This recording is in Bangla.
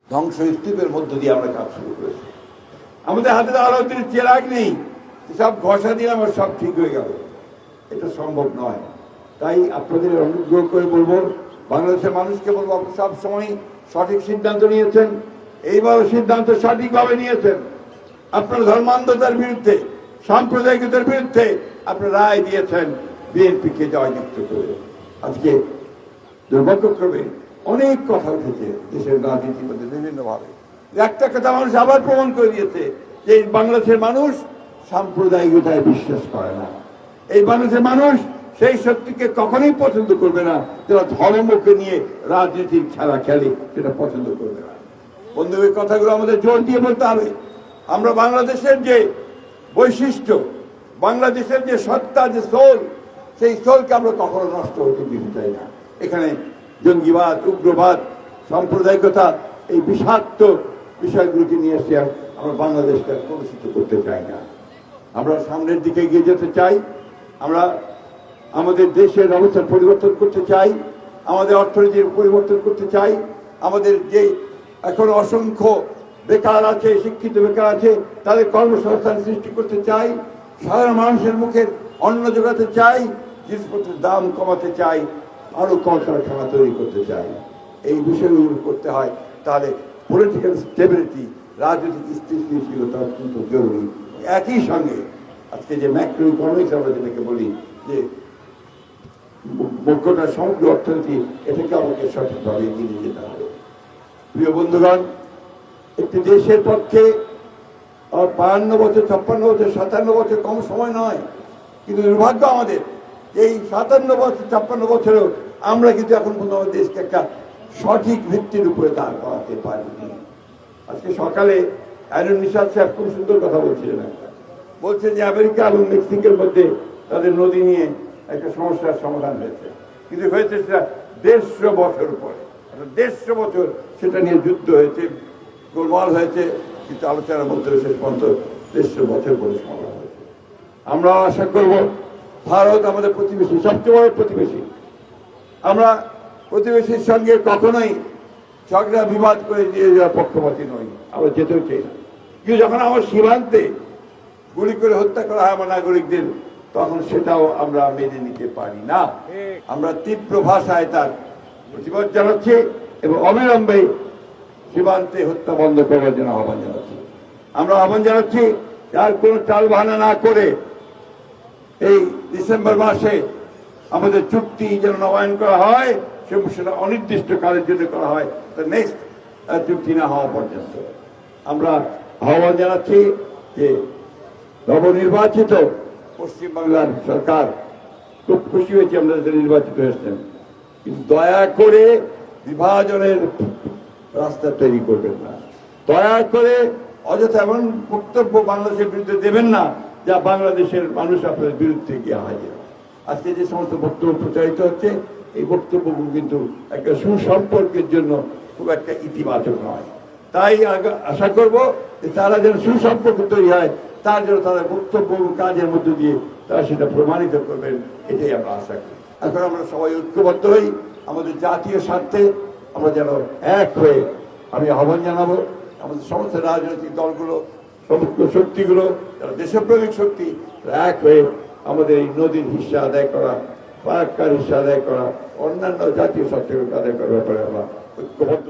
ধ্বংসস্তূপের মধ্য দিয়ে আমরা কাজ শুরু করেছি। আমাদের হাতে আলোতের চেরাগ নেই, সব ঘষা দিয়ে আমার সব ঠিক হয়ে গেল, এটা সম্ভব নয়। তাই আপনাদের অনুগ্রহ করে বলবো, বাংলাদেশের মানুষকে বলবো, আপনি সব সময় সঠিক সিদ্ধান্ত নিয়েছেন, এইবার সিদ্ধান্ত সঠিকভাবে নিয়েছেন। আপনার ধর্মান্ধতার বিরুদ্ধে, সাম্প্রদায়িকতার বিরুদ্ধে আপনার রায় দিয়েছেন বিএনপিকে জয়যুক্ত করে। আজকে দুর্ভাগ্যক্রমে অনেক কথা উঠেছে দেশের রাজনীতির মধ্যে বিভিন্নভাবে। একটা কথা মানুষ আবার প্রমাণ করে দিয়েছে যে বাংলাদেশের মানুষ সাম্প্রদায়িকতায় বিশ্বাস করে না। এই বাংলাদেশের মানুষ সেই শক্তিকে কখনোই পছন্দ করবে না যারা ধর্মকে নিয়ে রাজনীতির খেলা খেলে, সেটা পছন্দ করবে না। বন্ধু, এই কথাগুলো আমাদের জোর দিয়ে বলতে হবে। আমরা বাংলাদেশের যে বৈশিষ্ট্য, বাংলাদেশের যে সত্তা, যে সোল, সেই সোলকে আমরা কখনো নষ্ট হতে দিতে চাই না। এখানে জঙ্গিবাদ, উগ্রবাদ, সাম্প্রদায়িকতা, এই বিষাক্ত বিষয়গুলোকে নিয়ে এসে আমরা বাংলাদেশকে কলুষিত করতে চাই না। আমরা সামনের দিকে এগিয়ে যেতে চাই। আমরা আমাদের দেশের অবস্থার পরিবর্তন করতে চাই, আমাদের অর্থনীতির পরিবর্তন করতে চাই। আমাদের যে এখন অসংখ্য বেকার আছে, শিক্ষিত বেকার আছে, তাদের কর্মসংস্থান সৃষ্টি করতে চাই। সাধারণ মানুষের মুখের অন্ন জোগাতে চাই, জিনিসপত্রের দাম কমাতে চাই, আরো কলকারখানা তৈরি করতে চাই। এই বিষয়গুলো করতে হয়, তাহলে পলিটিক্যাল স্টেবিলিটি, রাজনৈতিক স্থিতিশীলতা অত্যন্ত জরুরি। একই সঙ্গে আজকে যে ম্যাক্রো ইকোনমিক্স আমরা যেটাকে বলি, যে মোটকথা সমগ্র অর্থনীতি, এটাকে আমাকে সঠিকভাবে এগিয়ে যেতে হবে। প্রিয় বন্ধুগণ, একটি দেশের পক্ষে 52 বছর, 56 বছর, 57 বছর কম সময় নয়, কিন্তু দুর্ভাগ্য আমাদের এই 57 বছর, 56 বছরেও আমরা কিন্তু এখন পর্যন্ত আমাদের দেশকে একটা সঠিক ভিত্তির উপরে দাঁড় করাতে পারিনি। আজকে সকালে আইনুল নিশাত সাহেব খুব সুন্দর কথা বলছিলেন। বলছে যে আমেরিকা এবং মেক্সিকোর মধ্যে তাদের নদী নিয়ে একটা সমস্যার সমাধান হয়েছে, কিন্তু হয়েছে সেটা 150 বছর পরে। 150 বছর সেটা নিয়ে যুদ্ধ হয়েছে, গোলমাল হয়েছে, কিন্তু আলোচনার মধ্যে শেষ পর্যন্ত 150 বছর পরে সমাধান হয়েছে। আমরা আশা করব, ভারত আমাদের প্রতিবেশী, সবচেয়ে বড় প্রতিবেশী। আমরা প্রতিবেশীর সঙ্গে কখনোই ঝগড়া বিবাদ করে দিয়ে যাওয়ার পক্ষপাতী নই, আমরা যেতেও চাই না। কিন্তু যখন আমার সীমান্তে গুলি করে হত্যা করা হয় আমার নাগরিকদের, তখন সেটাও আমরা মেনে নিতে পারি না। আমরা তীব্র ভাষায় তার প্রতিবাদ জানাচ্ছি এবং অবিলম্বে সীমান্তে হত্যা বন্ধ করার জন্য আহ্বান জানাচ্ছি। আমরা আহ্বান জানাচ্ছি আর কোনো টালবাহানা না করে এই ডিসেম্বর মাসে আমাদের চুক্তি যেন নবায়ন করা হয়, সেটা অনির্দিষ্ট কালের জন্য করা হয়, নেক্সট চুক্তি না হওয়া পর্যন্ত। আমরা আহ্বান জানাচ্ছি যে নবনির্বাচিত পশ্চিমবাংলার সরকার, খুব খুশি হয়েছি আমরা নির্বাচিত হয়েছেন, কিন্তু দয়া করে বিভাজনের রাস্তা তৈরি করবেন না। দয়া করে অযথা এমন বক্তব্য বাংলাদেশের বিরুদ্ধে দেবেন না যা বাংলাদেশের মানুষ আপনাদের বিরুদ্ধে গিয়ে হাজির। আজকে যে সমস্ত বক্তব্য প্রচারিত হচ্ছে, এই বক্তব্যগুলো কিন্তু একটা সুসম্পর্কের জন্য খুব একটা ইতিবাচক নয়। তাই আশা করব যে তারা যেন সুসম্পর্ক তৈরি হয়, তার জন্য তাদের বক্তব্য কাজের মধ্য দিয়ে তারা সেটা প্রমাণিত করবেন, এটাই আমরা আশা করি। এখন আমরা সবাই ঐক্যবদ্ধ হই আমাদের জাতীয় স্বার্থে, আমরা যেন এক হয়ে, আমি আহ্বান জানাবো আমাদের সমস্ত রাজনৈতিক দলগুলো, সমস্ত শক্তিগুলো, যারা দেশপ্রেমিক শক্তি, এক হয়ে আমাদের এই নদীর হিস্সা আদায় করা, ফারাক্কার হিস্সা আদায় করা, অন্যান্য জাতীয় স্বার্থগুলোকে আদায় করার ব্যাপারে আমরা ঐক্যবদ্ধ